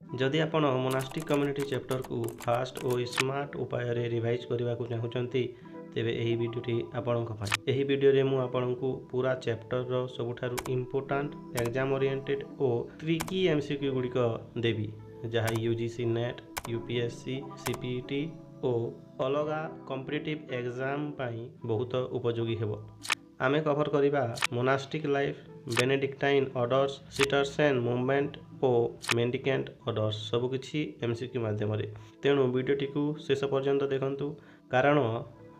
जदि आपण monastic community chapter को फास्ट और स्मार्ट उपाय रिवाइज करने को चाहूँगी तेबे यही वीडियोटी आपणक यही वीडियो रे मु आपणको पूरा चैप्टर रो सबुठारु इम्पोर्टाट एग्जाम ओरिएंटेड और ट्रिकी एमसीक्यू गुड़िक देवी जहाँ यूजीसी नेट यूपीएससी सीपीटी और अलगा कॉम्पिटिटिव एग्जाम पाई बहुत उपयोगी हेबो। आमे कवर करिबा मोनास्टिक लाइफ बेनेडिक्टाइन ऑर्डर्स सिटरसेन मूवमेंट और मेंडिकेंट ऑर्डर्स सबकिछि एमसीक्यू माध्यम तेणु वीडियोटी को शेष पर्यंत देखंतु कारण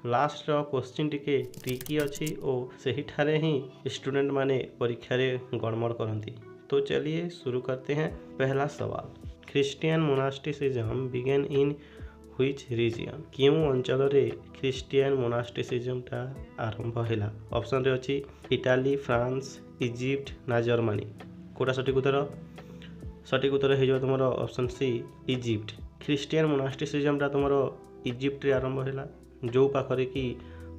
लास्ट क्वेश्चन टिके ट्रिकी अच्छी और सही ठारे ही स्टूडेंट माने परीक्षा रे गड़मड़ करती। तो चलिए शुरू करते हैं। पहला सवाल, Christian monasticism began in which region? क्यों अंचल रे क्रिश्चियन मोनास्टिसिज्म टा आरंभ हैला? ऑप्शन रे अछि इटाली, फ्रांस, इजिप्ट ना जर्मनी। कोटा सठिक उत्तर? सठिक उत्तर हो तुम ऑप्शन सी इजिप्ट। क्रिश्चियन मोनास्टिसिज्म टा तुम इजिप्ट रे आरंभ हैला जो पाखरे कि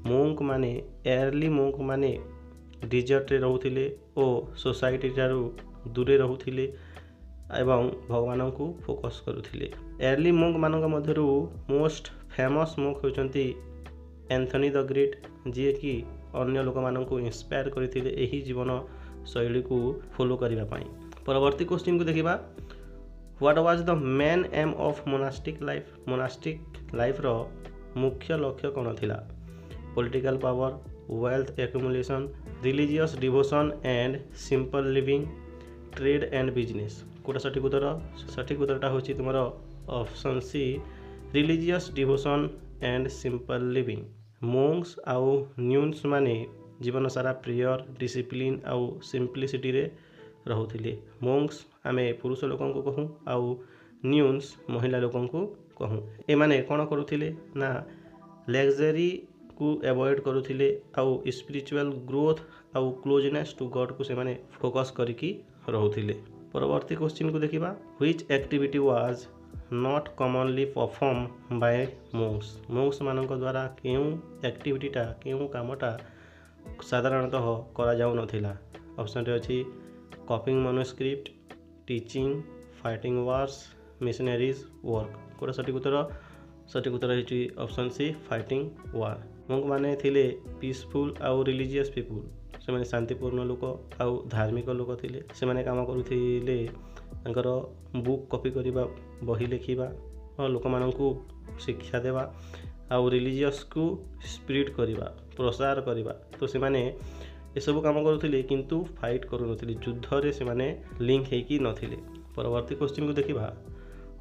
मोंक माने एर्ली मोंक माने डिजर्ट रे रहउथिले और सोसाइटी ठारू दूरे रहउथिले एवं भगवान को फोकस करुथिले। एर्ली मोंक मानक मध्यरु मोस्ट फेमस मोंक होचंती एंथनी द ग्रेट जी कि अन्य लोक मानक इंस्पायर करथिले एही जीवन शैली को फॉलो करिबा पई। परवर्ती क्वेश्चन को देखिबा, what was the main aim of monastic life? Monastic life रो मुख्य लक्ष्य कौन थिला? Political power, wealth accumulation, religious devotion and simple living, trade and business. कोटा सठिक उत्तर? सठिक उत्तरटा होची तुमर option C religious devotion and simple living. Monks आउ न्यून्स माने जीवन सारा प्रेयर डिसिप्लिन आउ सिंपलिसिटी रे रहउथिले। मोंक्स आमे पुरुष लोकन को कहूँ आउ न्यून्स महिला लोकन को कहूँ। ए माने कौन करुथिले ना लग्जरी को एवॉइड करुथिले आउ स्पिरिचुअल ग्रोथ आउ क्लोजनेस टू गॉड को से माने फोकस करिकी रहउथिले। परवर्ती क्वेश्चन को देखिबा, which activity was not commonly perform by monks? Monks मानक द्वारा केउ एक्टिविटीटा केउ कामटा साधारणतः करा जाउ नथिला? ऑप्शन रे अछि copying manuscript, teaching, fighting wars, missionaries work. कोटा सठिक उत्तर? सठिक उत्तर होची option C fighting war. Monk माने थिले पीसफुल आउ रिलीजियस पीपुल, से माने शांतिपूर्ण लोक आउ धार्मिक लोक थिले। से माने काम करुथिले तांकर बुक कॉपी करिबा, बही लिखिबा और लोक माननकु शिक्षा देवा आउ रिलीजियस को स्प्रिट करिबा, प्रसार करिबा। तो से माने ए सब काम करुथिले किंतु फाइट करू नथिले, युद्ध रे से माने लिंक हेकी नथिले। परवर्ती क्वेश्चन को देखिबा,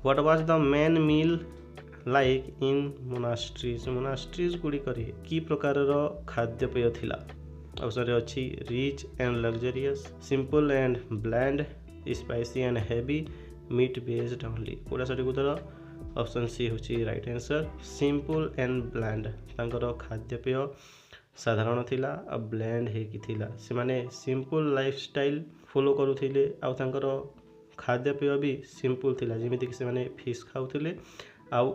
what was the main meal like in monasteries? Monasteries गुड़िकरे कि प्रकार खाद्यपेय थिला? ऑप्शन रे अछि rich and luxurious, simple and bland, spicy and heavy, meat based only. कोटा सठिक उत्तर? ऑप्शन सी होची right answer simple and bland. तांकर खाद्यपेय साधारण थिला आ ब्लैंड हेकी थिला। से माने सिंपल लाइफस्टाइल फॉलो करुथिले आ तांकर खाद्यपेय भी सिंपल थिला, जेमिति कि से माने फिश खाउथिले आउ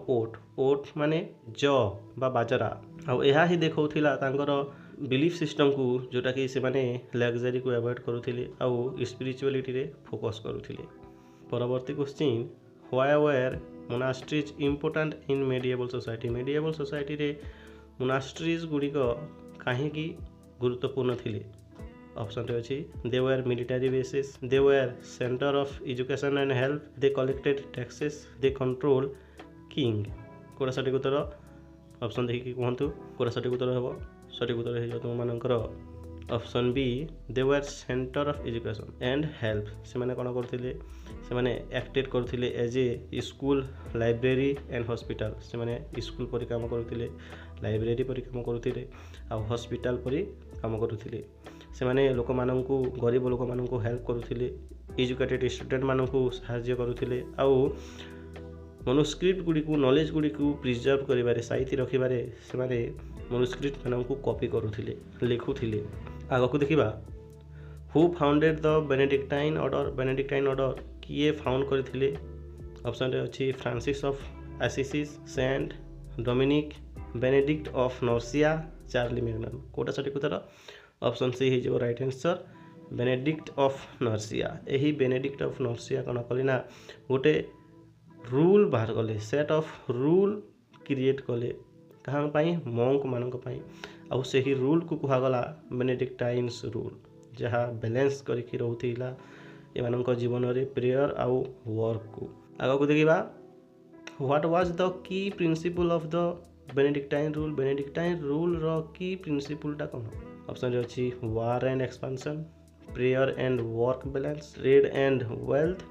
ओट माने जौ बा बाजरा आउ एहा ही देखौथिला तांकर बिलीफ सिस्टम को जोटा कि से माने लग्जरी को अवॉइड करुथिले आउ स्पिरिचुअलिटी रे फोकस करुथिले। परवर्ती question, why were monasteries important in medieval society? Medieval society रे मोनास्ट्रीज गुड़िक कहीं गुरुत्वपूर्ण थिले? ऑप्शन रे अछि they were military bases, they were centre of education and health, they collected taxes, they control king. कोटा सठिक उत्तर? ऑप्शन देखिए कहतु कोटा सठिक उत्तर हम। सठिक उत्तर हो तुम मानकर option B they were centre of education and health. से माने कौन करथिले? से माने एक्टेड करथिले as a school, library and hospital. से माने स्कूल परि काम करथिले, लाइब्रेरी परि काम करथिले आ हॉस्पिटल परि काम करथिले। से माने लोक माननकु गरीब लोक माननकु हेल्प करथिले, एजुकेटेड स्टूडेंट माननकु सहायता करथिले आउ मनुस्क्रिप्ट गुड़ी को नॉलेज गुड़ी को प्रिजर्व करिबारे साइति रखिबारे से माने मनुस्क्रिप्ट माननकु कॉपी करुथिले, लिखुथिले। आगो को देखिबा, who founded the Benedictine order? Benedictine order किए फाउंड करथिले? ऑप्शन रे अछि Francis of Assisi, Saint Dominic, Benedict of Nursia, Charlemagne. कोटा सठिक उत्तर? ऑप्शन सी हो right answer Benedict of Nursia. यही बेनेडिक्ट ऑफ नर्सिया कौन कले ना गोटे रूल बाहर कले, सेट ऑफ रूल क्रिएट कले कहाँ मंक मानी आउ से ही रूल को कहगला बेनेडिक्टाइन्स रूल, जहाँ बैलेंस करके रोला एम जीवन में प्रेयर आउ वर्क को। आग को देखा what was the key principle of the Benedictine rule. Benedictine rule रो की प्रिंसिपलटा कौन? ऑप्शन रे अछि war and expansion, prayer and work balance, trade and wealth,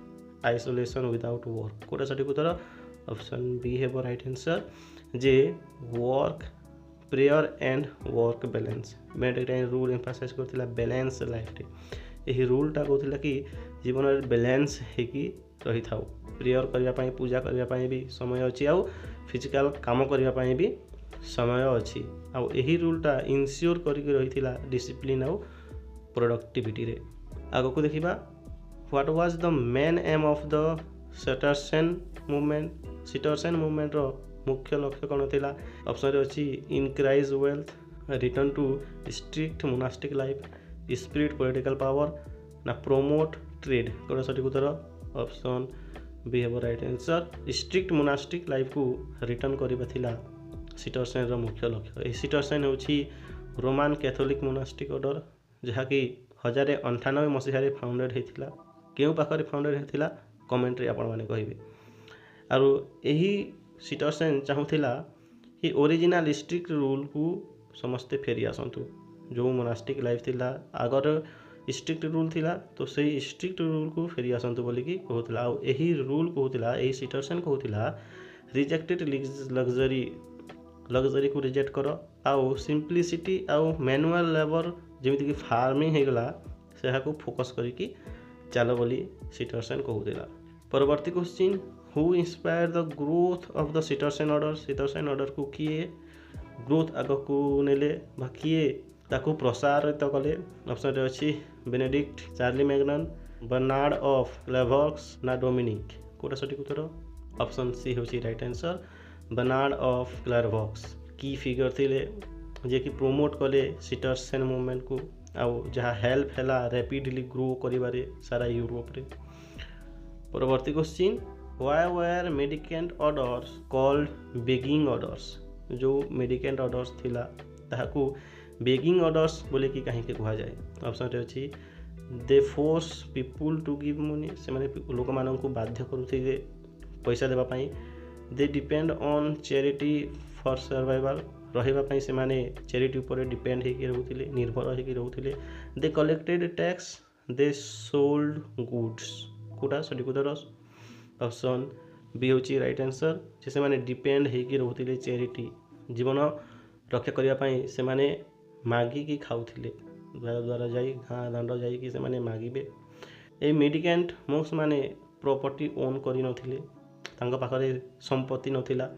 isolation without work. कोटा सठिक उत्तर ऑप्शन बी है राइट आंसर, जे work, prayer and work balance. Benedictine rule emphasize करथिला बैलेंस लाइफ रे। यही रूलटा कहूला कि जीवन में बैलेंस होगी रही था, प्रेयर करने, पूजा करने भी समय अच्छी, आउ फिजिकल काम करने भी समय अच्छी। आउ यही रूलटा इनश्योर करके रही डिसिप्लिन आउ प्रोडक्टिविटी रे। आग को देखा what was the main aim of the Cistercian movement. Cistercian movement रो मुख्य लक्ष्य कौन थी? ऑप्शन रे अच्छी increase wealth, return to strict monastic life, spirit political power ना प्रोमोट ट्रेड। कौन सठिक उत्तर ऑप्शन बी है right answer, strict monastic life को रिटर्न करवा सिटर्सन रो मुख्य लक्ष्य। सिटर्सन होची रोमान कैथोलिक मोनास्टिक ऑर्डर, जहाँकि 1098 मसीह फाउंडेड होता। क्यों पाखे फाउंडेड होता कमेंट रे आपण माने कहिबे। आरो यही सिटर्सन चाहूला कि ओरिजिनल स्ट्रिक्ट रूल को समस्ते फेरी आसतु। जो मोनास्टिक लाइफ थिला आगर स्ट्रिक्ट रूल थिला, तो सही स्ट्रिक्ट रूल को फेरी आसतु बोलिकी कहूला। आउ यही रूल कहूला, यही सिटर्सन कहूला रिजेक्टेड लग्जरी को रिजेक्ट कर, आउ सिंप्लिसिटी आउ मैनुअल लेबर जमीक फार्मिंग होगला से फोकस करके चल बोली सिटर्सन कहूला। परवर्ती question, who inspire the growth of the Cistercian order. Cistercian order को किए ग्रोथ आग को नेले बा किए ताकू प्रसारित कले? ऑप्शन रे अच्छी Benedict, Charlemagne, Bernard of Clairvaux ना डोमिनिक। कोटा सठिक उत्तर ऑप्शन सी होची right answer, Bernard of Clairvaux. की फिगर थिले जे कि प्रोमोट कले सिटर्सन मूवमेंट को, आउ जहाँ हेल्प हैला रैपिडली ग्रो करिबारे सारा यूरोप रे। परवर्ती question, why were mendicant orders called begging orders. जो मेडिकेंट ऑर्डर्स थिला ताहाकू बेगिंग ऑर्डर्स बोले कि कहीं कह जाए? ऑप्शन रे अच्छी they force people to give money, से माने लोक मानन को बाध्य करुथिले पैसा देबा पई। They depend on charity for survival, रहिबा पई से माने चैरिटी ऊपर डिपेंड होकर रहउथिले, निर्भर होकर रहउथिले। They collected tax, they sold goods. कोटा सठिक उत्तर ऑप्शन बी होची राइट आंसर, जे माने डिपेंड होकर रहउथिले चैरिटी, जीवन रक्षा करने पई से माने मागिकी खाऊथिले, द्वारा जाई गाँ दांड जाइकी से माने मागिबे। ए मेडिकेंट मोक्स माने प्रॉपर्टी ओन करि नथिले, तांका पाखरे संपत्ति नथिला,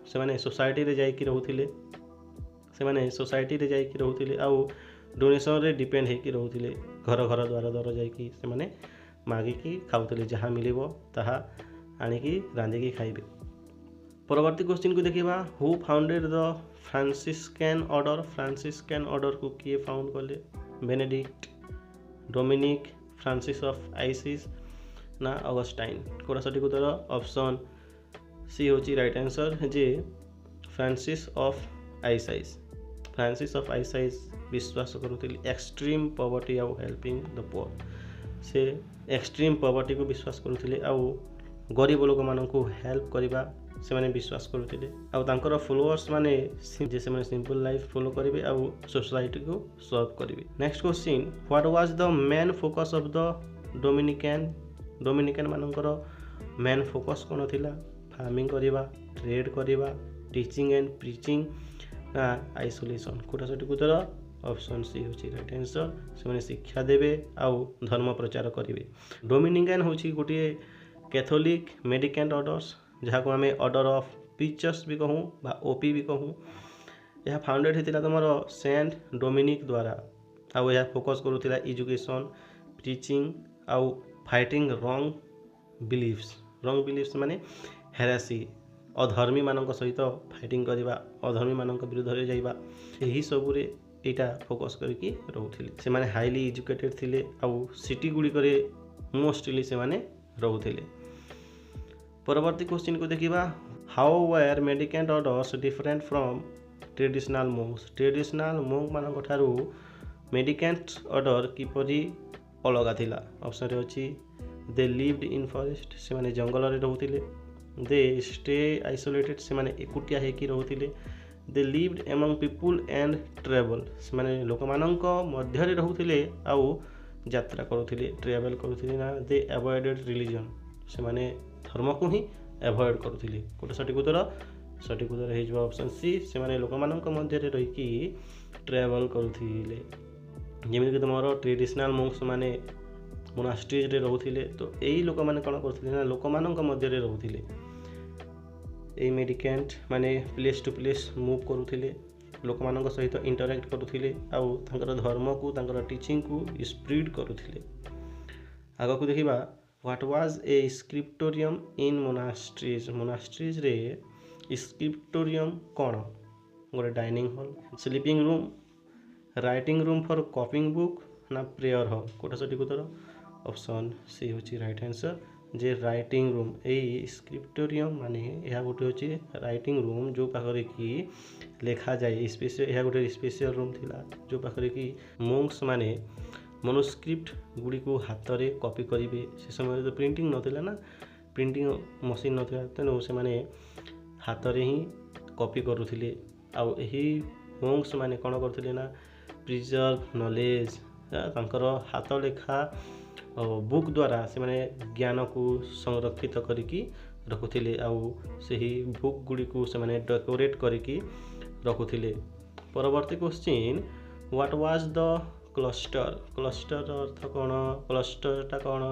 से माने सोसाइटी रे जाइकी रहउथिले, से माने सोसाइटी रे जाइकी रहउथिले, आउ डोनेशन रे डिपेंड होकर रहउथिले, घर घर द्वार द्वार जाइकी से माने मागिकी खाऊथिले, जहाँ मिलिबो ताहा आनिकी रांधिकी खाइबे। परवर्ती क्वेश्चन को देखिबा, who founded the Franciscan order. Franciscan order को किए फाउंड कले? Benedict, Dominic, Francis of Assisi ना ऑगस्टाइन। कोटा सठिक उत्तर ऑप्शन सी होची राइट आंसर, जे Francis of Assisi. Francis of Assisi विश्वास करुथिले एक्सट्रीम पॉवर्टी आउ हेल्पिंग द पुअर। से एक्सट्रीम पॉवर्टी को विश्वास करुथिले, आउ गरीब लोक माननकु हेल्प करिबा से माने विश्वास करुथिले। आउ तांकर फॉलोअर्स माने जे से माने सिंपल लाइफ फॉलो करिवे आउ सोसाइटी को सर्व करिवे। Next question, what was the main focus of the Dominican मानकर मेन फोकस कोन थिला? फार्मिंग करिबा, ट्रेड करिबा, टीचिंग एंड प्रीचिंग ना आइसोलेशन। कोटा सठिक उत्तर ऑप्शन सी होची राइट आंसर, से माने शिक्षा देबे आउ धर्म प्रचार करिवे। डोमिनिकन होची गोटे कैथोलिक मेडिकेंट ऑर्डर्स, जहाँ को आम ऑर्डर ऑफ प्रीचर्स भी कहूँ बा ओपी भी कहूँ। यह फाउंडेड होता तुम सेंट डोमिनिक द्वारा, आउ यह फोकस करूला एजुकेशन, प्रीचिंग आउ फाइटिंग रॉन्ग बिलीफ्स माने हेरेसी, अधर्मी मान सहित फाइटिंग करवा, अधर्मी मान विरुद्ध जाइबा, यही सबुरे एटा फोकस करके रोथिले से माने हाईली एजुकेटेड थिले आउ सिटी गुडी करे मोस्टली से माने रोथिले। परवर्ती क्वेश्चन को देखिबा how were mendicant orders different from traditional monks. Traditional monk मानक ठारू मेडिकेंट ऑर्डर किपरि अलगा थिला। ऑप्शन रे अछि दे लिव्ड इन फॉरेस्ट से माने जंगल रे रहउथिले। दे स्टे आइसोलेटेड से माने एकुटिया हेकी रहउथिले। They lived among people and travel से माने लोक मानक मध्य रे रहउथिले आउ यात्रा करुथिले ट्रेवल करुथिले ना। दे अवॉइडेड रिलीजन से माने धर्म को ही अवॉइड करुथिले। कोटा सटीक उत्तर हे जवा ऑप्शन सी से माने लोक मानक मध्य रे रही कि ट्रेवल करुथिले। जेमिति कि तमरो ट्रेडिशनल मोंक्स माने मोनास्ट्रीज रे रहउथिले तो एई लोक माने कोन करथिले ना लोक मानक मध्य रे रहउथिले। एई मेडिकेंट माने प्लेस टू प्लेस मूव करुथिले लोक मानक सहित इंटरैक्ट करुथिले आउ तांकर धर्म को तांकर टीचिंग को स्प्रेड करुथिले। आगो को देखिबा what was a scriptorium in monasteries. Monasteries रे स्क्रिप्टोरियम कोन गोटे dining hall sleeping room writing room for copying book ना प्रेयर हॉल। कोटा सटीक उत्तर ऑप्शन सी होची राइट आंसर जे राइटिंग रूम। ए स्क्रिप्टोरियम माने यह गोटे होची राइटिंग रूम जो पाखरे की लेखा जाए स्पेशल यह गोटे स्पेशल रूम थिला जो पाखरे की मोंक्स माने मनुस्क्रिप्ट गुडी को हाथ रे कॉपी करिवे। से समय तो प्रिंटिंग नथिला ना प्रिंटिंग मशीन नथिला तेनो से माने हाथ रे ही कॉपी करूथिले आउ एही मोंक्स माने कोन करथिले ना प्रिजर्व नॉलेज तांकर हाथ लेखा बुक द्वारा से माने ज्ञान को संरक्षित करिकी रखुथिले आउ सही बुक गुडी को से माने डेकोरेट करिकी रखुथिले। परवर्ती question what was the cloister. Cloister अर्थ कौन क्लस्टरटा कौन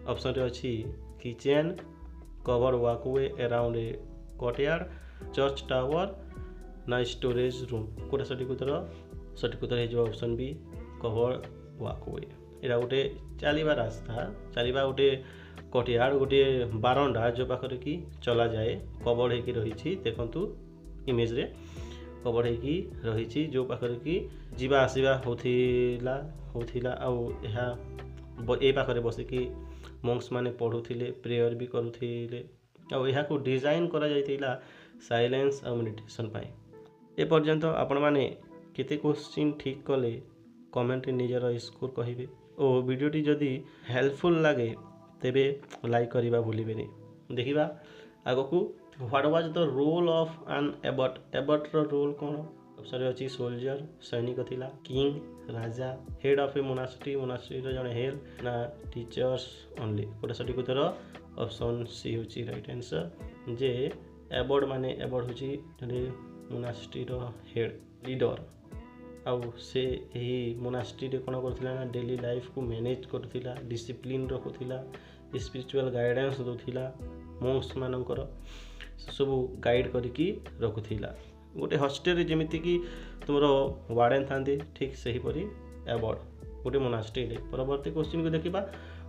ऑप्शन रे अछि kitchen cover walkway around a courtyard church tower ना स्टोरेज रूम। कोटा सटीक उत्तर हे जो ऑप्शन बी कवर वॉकवे। एरा गोटे चलिबा रास्ता चलिबा गोटे कोर्टयार्ड गोटे बारंडा जो पाखरे की चला जाए कवर हेकी रही देखंतु इमेज रे कवर हेकी रही जो पाखरे की जीवा आसीबा होथिला आउ एहा ए पाखरे बसिकी मोंक्स माने पढुथिले प्रेयर भी करुथिले आउ एहा को डिजाइन करा जायतिला साइलेंस आ मेडिटेशन पाई। ए पर्यंत आपण माने केते क्वेश्चन ठीक कले कमेंट रे निजर स्कोर कहिबे ओ वीडियोटी जदी हेल्पफुल लागे तेबे लाइक करिबा भूलिबेनी। देखिबा आगो को what was the role of an abbot. Abbot रो रोल कोन ऑप्शन अछि सोल्जर सैनिक थिला किंग राजा head of a monastery monastery रो जने हेड ना टीचर्स ओनली। कोटा सटीक उत्तर ऑप्शन सी होची राइट आंसर जे एबट माने एबट होची जने मोनास्ट्री रो हेड लीडर आउ से एही मोनास्ट्री रे कोन करथिला ना डेली लाइफ को manage करथिला discipline रखुथिला spiritual guidance दोथिला monks मानकर सब गाइड करिकी रखुथिला। गोटे हॉस्टेल रे जेमिति कि तुमरो वार्डन थांदी ठीक सही परी एबट गोटे मोनास्ट्री रे। परवर्ती क्वेश्चन को देखिबा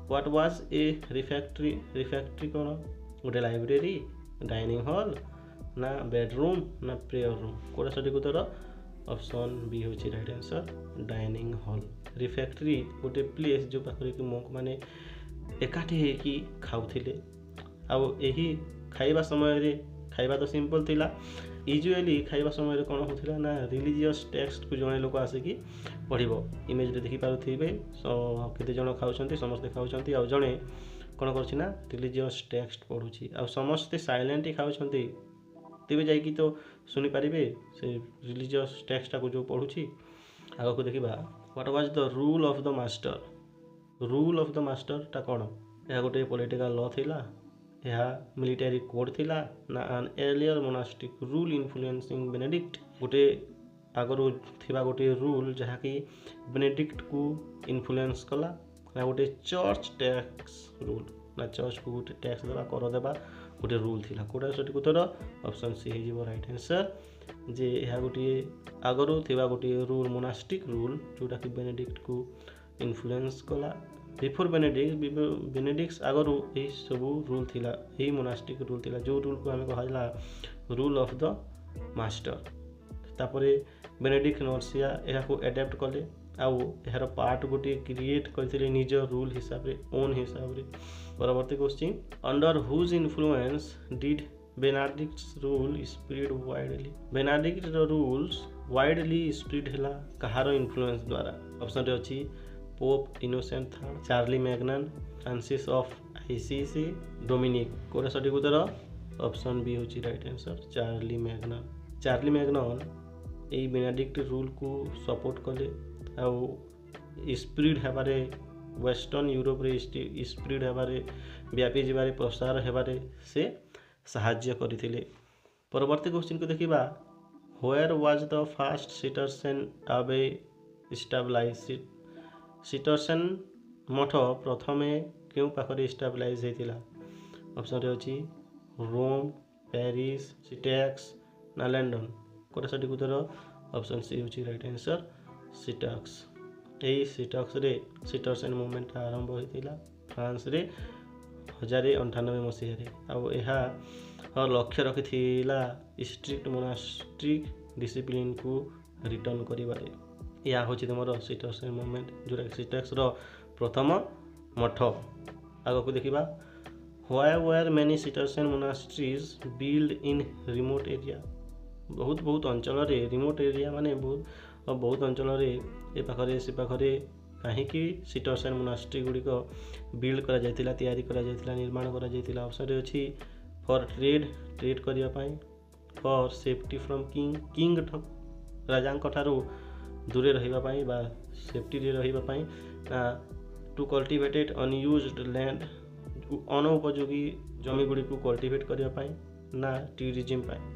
व्हाट वाज ए रिफैक्टरी। रिफैक्टरी कोन गोटे लाइब्रेरी डाइनिंग हॉल ना बेडरूम ना प्रेयर रूम। कोटा सटीक उत्तर ऑप्शन बी होची राइट आंसर डाइनिंग हॉल। रिफैक्टरी गोटे प्लेस जो पाखरे कि मोंक माने एकाठी हेकी खाउथिले आउ एही खाइबा समय रे खाइबा तो सिंपल थिला यूजुअली खाइबा समय रे कोन होथिला ना रिलीजियस टेक्स्ट को जने लोक आसे कि पढिबो इमेज रे देखि पारुथिबे केते जण खाउछंती समस्त खाउछंती आउ जणे कोन करछि ना रिलीजियस टेक्स्ट पढुछि आउ समस्त साइलेंट खाउछंती तेबे जाई कि तो सुनि पारिबे से रिलीजियस टेक्स्ट को जो पढुछि। आगो को देखिबा what was the rule of the master. Rule of the master ता कोन या गोटे पॉलिटिकल लॉ थिला यह मिलिटरी कोड थिला ना an earlier monastic rule influencing Benedict गोटे आगरो थिबा गोटे रूल जहा कि बेनेडिक्ट को इन्फ्लुएंस कला ना गोटे चर्च टैक्स रूल ना चर्च को गोटे टैक्स देबा कर देबा गोटे रूल थिला। कोटा सटीक उत्तर ऑप्शन सी हे जिवो राइट आंसर जे यह गोटे आगरो थिबा गोटे रूल मोनास्टिक रूल जोटा कि बेनेडिक्ट को इन्फ्लुएंस कला बिफोर बेनेडिक्ट्स आगरू यही सब रूल थिला यही मोनास्टिक रूल थिला जो रूल को हमें कहला रूल ऑफ द मास्टर। तापर बेनेडिक्ट नर्सिया यहाँ एडाप्ट कले आउ यार पार्ट गोटे क्रिएट करते निज रूल हिसाब रे ओन हिसाब रे। परवर्ती question under whose influence did Benedict's rule spread widely. Benedict rules widely spread हैला कहार इन्फ्लुएंस द्वारा। ऑप्शन रे अछि Pope Innocent third, Charlemagne, Francis of Assisi, Dominic. कोरा सटीक उत्तर ऑप्शन बी होची right answer Charlemagne. Charlemagne एई बेनेडिक्ट रूल को सपोर्ट कले आउ स्प्रेड हेबारे वेस्टर्न यूरोप रे स्प्रेड हेबारे व्यापी जिबारे प्रसार हेबारे से साहाय्य करथिले। परवर्ती क्वेश्चन को देखिबा व्हेयर वाज द फर्स्ट सिटर्सन अबे एस्टाब्लिश्ड। सिटर्सन मठ प्रथमे क्यों पाखरे एस्टाब्लिश हेतिला। ऑप्शन रे अछि रोम, पेरिस, सिटैक्स ना लंडन। कोटा सटीक उत्तर ऑप्शन सी होची राइट आंसर सिटैक्स। एई सिटैक्स रे सिटर्सन मूवमेंट आरंभ होइतिला फ्रांस रे 1098 मसीह रे आउ एहा लक्ष्य रखिथिला स्ट्रिक्ट मोनास्ट्रिक डिसिप्लिन को रिटर्न करिबारे। या होची तमरो सिटर्सन मूवमेंट जोरा सिटैक्स रो प्रथम मठ। आगो को देखिबा why were many Cistercian monasteries build in remote area. बहुत अंचल रे रिमोट एरिया माने बहुत अंचल रे ए पाखरे से पाखरे कहीं सिटर्सन मोनास्ट्री गुड़िक बिल्ड करा जायतिला तैयारी करा जायतिला निर्माण करा जायतिला। ऑप्शन रे अछि फॉर ट्रेड करिया पई, फॉर सेफ्टी फ्रॉम किंग राजा ठारू दूरे रहिबा पई बा सेफ्टी रे रहिबा पई, टू कल्टिवेटेड अनयूज्ड लैंड अनुपयोगी जमी गुड़ी को कल्टिवेट करिया पई ना टूरिज्म पई।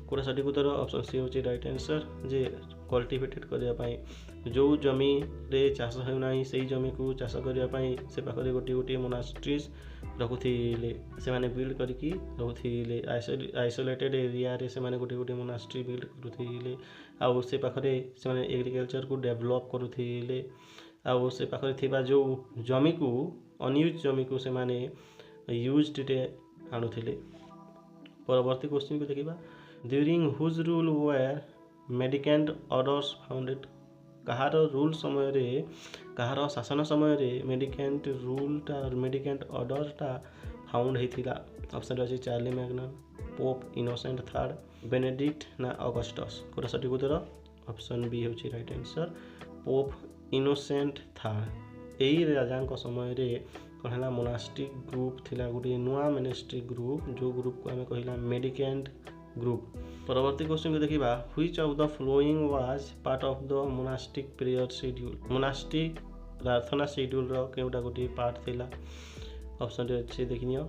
कोटा सटीक उत्तर ऑप्शन सी होची राइट आंसर जे कल्टिवेटेड करिया पई जो जमी रे चाष हेउना सेही जमी को चाष करिया पई से पाखरे गोटी मोनास्ट्रीज रखुथिले से माने बिल्ड करके रखुथिले। आइसोलेटेड एरिया रे से माने गोटी मोनास्ट्री बिल्ड करुथिले आउ से पाखरे से माने एग्रीकल्चर को डेवलप करुथिले आउ से पाखरे थिबा जो जमी को अनयूज जमी को से माने यूज्ड रे आनुथिले। परवर्ती क्वेश्चन को देखिबा during whose rule were mendicant orders founded. कहार रूल समय रे कहार शासन समय रे मेडिकेंट रूलटा मेडिकेंट ऑर्डरटा फाउंड हेतिला। ऑप्शन रे अछि Charlemagne, Pope Innocent third, Benedict ना ऑगस्टस। कोटा सटीक उत्तर ऑप्शन बी होछि right answer Pope Innocent third. एही राजांक समय रे कहला मोनास्टिक ग्रुप थिला गोटे नुआ मोनास्टिक ग्रुप जो ग्रुप को हमें कहला मेडिकेंट ग्रुप। परवर्ती क्वेश्चन को देखिबा which of the flowing was part of the monastic prayer schedule. Monastic प्रार्थना शेड्यूल रो केउटा गोटे पार्ट थिला। ऑप्शन रे अछि देखिनियो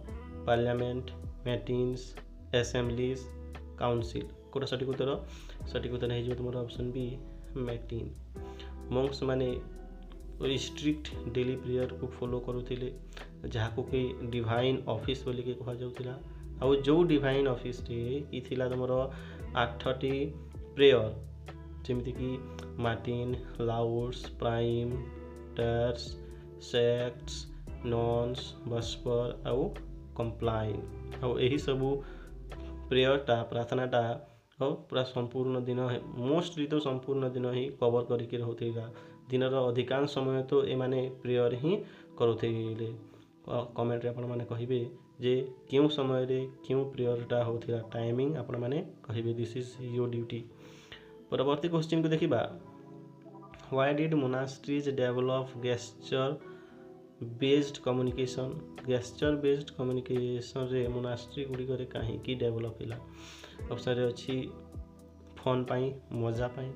पार्लियामेंट, मैटिन्स, असेंबलीज, काउंसिल। कोटा सटीक उत्तर हे जो तुमरो ऑप्शन बी मैटिन। मंक्स माने स्ट्रिक्ट डेली प्रेयर को फॉलो करुथिले जहाँ को कि डिवाइन ऑफिस बोली के कहा जाउतिला आउ जो डिवाइन ऑफिस रे ई थिला तुमरो 8टी प्रेयर जेमिति कि मार्टिन, लाउड्स, प्राइम, टर्स, सेक्ट्स, नॉन्स, बस्पर आउ कंप्लाइन आउ एही सबू प्रेयरटा प्रार्थनाटा पूरा संपूर्ण दिन मोस्टली तो संपूर्ण दिन ही कवर करके रहउथिला। दिनर अधिकांश समय तो ए माने प्रेयर ही करुथिले। कमेंट रे आपण माने कहिबे जे क्यों समय रे क्यों प्रेयरटा होथिला टाइमिंग आपण माने कहिबे दिस इज योर ड्यूटी। परवर्ती क्वेश्चन को देखिबा why did monasteries develop gesture based communication. Gesture based communication रे मोनास्ट्री गुडी करे काहे की डेवलप हिला। ऑप्शन रे अछि फन पाई मजा पाई,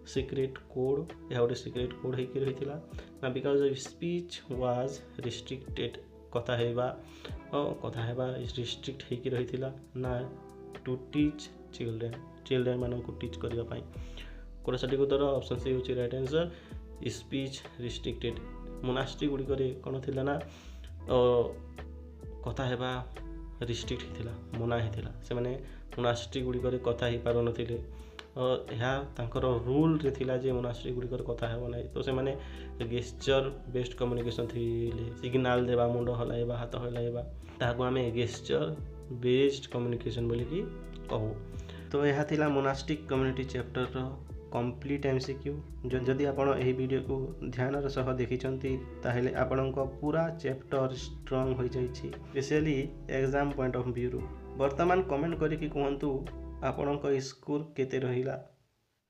सीक्रेट कोड या गोटे सीक्रेट कोड हेकी रहितिला ना because of speech was restricted कथा हेबा रिस्ट्रिक्ट हेकी रहितिला ना टू टीच चिल्ड्रेन मानन को टीच करिया पाई। कोटा सटीक उत्तर ऑप्शन सी होची right answer speech restricted. Monastery गुडी करे कोन थिला ना कथा हेबा रिस्ट्रिक्ट हेतिला मना हेतिला से माने मोनास्ट्री गुडी करे कथा ही पारो नथिले यहाँ तांकर रूल रे थिला जे मोनास्ट्री गुडी करे कथा हेबो नै तो से माने गेस्चर बेस्ड कम्युनिकेशन थिले सिग्नल देबा मुंडो हलाइबा हाथ हलाइबा ताको हमें गेस्चर बेस्ड कम्युनिकेशन बोली की कहू। तो यह थिला monastic community chapter complete MCQ. जदि आपण एही वीडियो को ध्यान सह देखिछंती ताहेले आपणक पूरा चैप्टर स्ट्रांग हो जाइछि, specially exam point of view. वर्तमान कमेंट करिकि कहंतु आपणक स्कोर केते रहिला।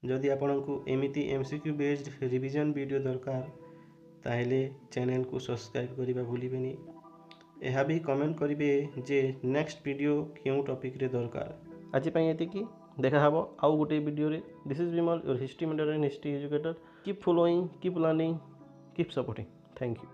जदि आपणक एमिति एमसीक्यू बेस्ड रिवीजन वीडियो दरकार ताहेले चैनल को सब्सक्राइब करिबा भूलिबेनी। यह भी कमेंट करिवे जे नेक्स्ट वीडियो क्यों टॉपिक रे दरकार। आज पई एतिकी देखा हबो आउ गोटे वीडियो रे। This is Vimal your history mentor and history educator. Keep following, keep learning, keep supporting. Thank you.